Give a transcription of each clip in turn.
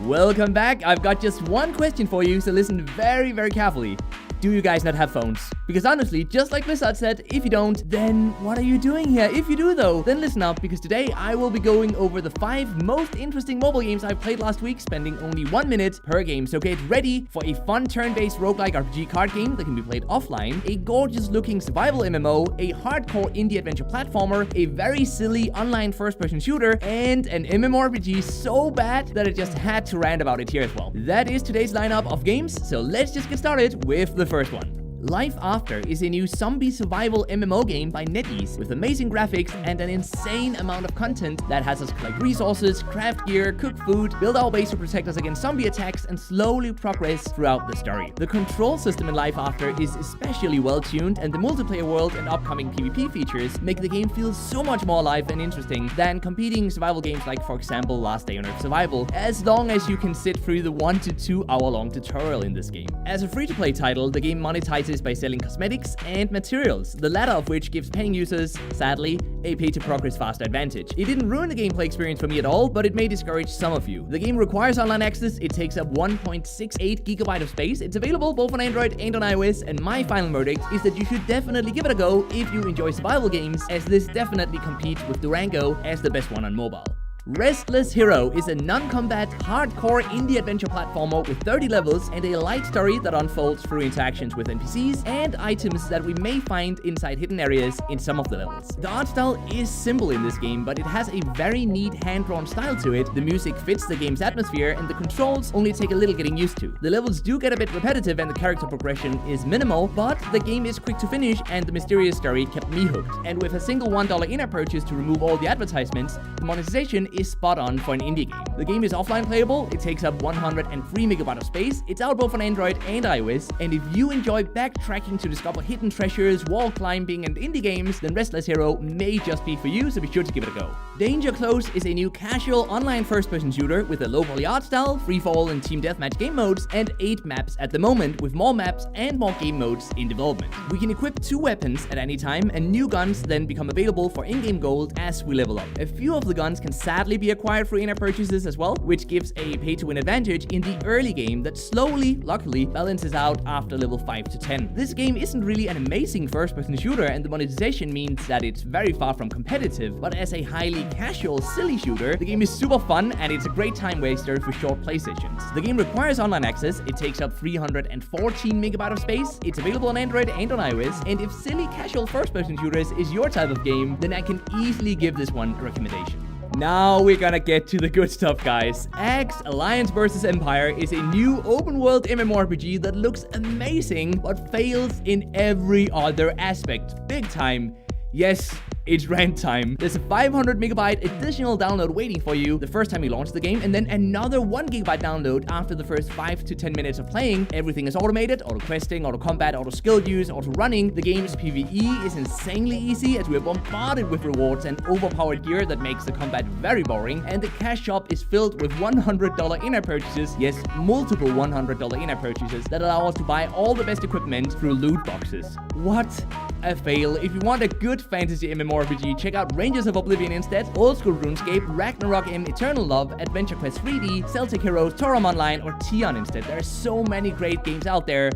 Welcome back. I've got just one question for you, so listen very, very carefully. Do you guys not have phones? Because honestly, just like Blizzard said, if you don't, then what are you doing here? If you do though, then listen up, because today I will be going over the 5 most interesting mobile games I played last week, spending only 1 minute per game. So get ready for a fun turn-based roguelike RPG card game that can be played offline, a gorgeous looking survival MMO, a hardcore indie adventure platformer, a very silly online first-person shooter, and an MMORPG so bad that I just had to rant about it here as well. That is today's lineup of games, so let's just get started with the first one. LifeAfter is a new zombie survival MMO game by NetEase with amazing graphics and an insane amount of content that has us collect resources, craft gear, cook food, build our base to protect us against zombie attacks, and slowly progress throughout the story. The control system in LifeAfter is especially well tuned, and the multiplayer world and upcoming PvP features make the game feel so much more alive and interesting than competing survival games like, for example, Last Day on Earth Survival, as long as you can sit through the 1 to 2 hour long tutorial in this game. As a free-to-play title, the game monetizes by selling cosmetics and materials, the latter of which gives paying users, sadly, a pay-to-progress faster advantage. It didn't ruin the gameplay experience for me at all, but it may discourage some of you. The game requires online access, it takes up 1.68 GB of space, it's available both on Android and on iOS, and my final verdict is that you should definitely give it a go if you enjoy survival games, as this definitely competes with Durango as the best one on mobile. Restless Hero is a non-combat, hardcore indie adventure platformer with 30 levels and a light story that unfolds through interactions with NPCs and items that we may find inside hidden areas in some of the levels. The art style is simple in this game, but it has a very neat hand-drawn style to it, the music fits the game's atmosphere, and the controls only take a little getting used to. The levels do get a bit repetitive and the character progression is minimal, but the game is quick to finish and the mysterious story kept me hooked. And with a single $1 in-app purchase to remove all the advertisements, the monetization is spot on for an indie game. The game is offline playable, it takes up 103 MB of space, it's out both on Android and iOS, and if you enjoy backtracking to discover hidden treasures, wall climbing, and indie games, then Restless Hero may just be for you, so be sure to give it a go. Danger Close is a new casual online first-person shooter with a low-poly art style, free-for-all and team deathmatch game modes, and 8 maps at the moment, with more maps and more game modes in development. We can equip 2 weapons at any time, and new guns then become available for in-game gold as we level up. A few of the guns can sadly be acquired through in-app purchases as well, which gives a pay-to-win advantage in the early game that slowly, luckily, balances out after level 5 to 10. This game isn't really an amazing first-person shooter, and the monetization means that it's very far from competitive, but as a highly casual, silly shooter, the game is super fun and it's a great time waster for short play sessions. The game requires online access, it takes up 314 MB of space, it's available on Android and on iOS, and if silly casual first-person shooters is your type of game, then I can easily give this one a recommendation. Now we're gonna get to the good stuff, guys. AxE Alliance vs Empire is a new open-world MMORPG that looks amazing, but fails in every other aspect. Big time. Yes, it's rant time. There's a 500 MB additional download waiting for you the first time you launch the game, and then another 1 GB download after the first 5 to 10 minutes of playing. Everything is automated, auto-questing, auto-combat, auto-skill use, auto-running. The game's PvE is insanely easy as we're bombarded with rewards and overpowered gear that makes the combat very boring, and the cash shop is filled with $100 in-app purchases, yes, multiple $100 in-app purchases that allow us to buy all the best equipment through loot boxes. What a fail. If you want a good fantasy MMORPG, check out Rangers of Oblivion instead, Old School RuneScape, Ragnarok M Eternal Love, Adventure Quest 3D, Celtic Heroes, Torum Online, or Tion instead. There are so many great games out there.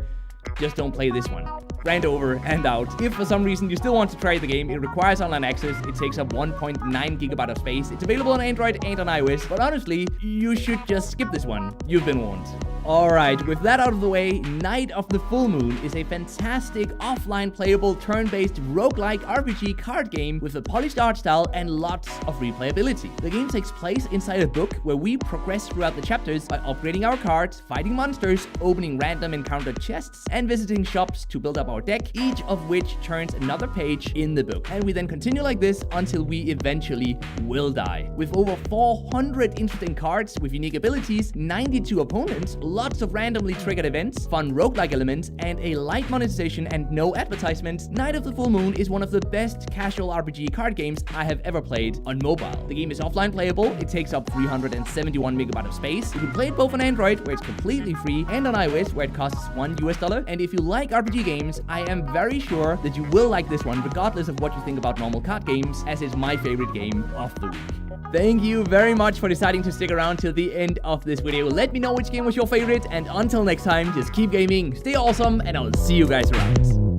Just don't play this one. Rant over and out. If for some reason you still want to try the game, it requires online access, it takes up 1.9 GB of space, it's available on Android and on iOS, but honestly, you should just skip this one. You've been warned. Alright, with that out of the way, Night of the Full Moon is a fantastic offline playable turn-based roguelike RPG card game with a polished art style and lots of replayability. The game takes place inside a book where we progress throughout the chapters by upgrading our cards, fighting monsters, opening random encountered chests, and visiting shops to build up our deck, each of which turns another page in the book. And we then continue like this until we eventually will die. With over 400 interesting cards with unique abilities, 92 opponents, lots of randomly triggered events, fun roguelike elements, and a light monetization and no advertisements, Night of the Full Moon is one of the best casual RPG card games I have ever played on mobile. The game is offline playable, it takes up 371 MB of space, you can play it both on Android, where it's completely free, and on iOS, where it costs $1, and if you like RPG games, I am very sure that you will like this one, regardless of what you think about normal card games, as it's my favorite game of the week. Thank you very much for deciding to stick around till the end of this video. Let me know which game was your favorite, and until next time, just keep gaming, stay awesome, and I'll see you guys around.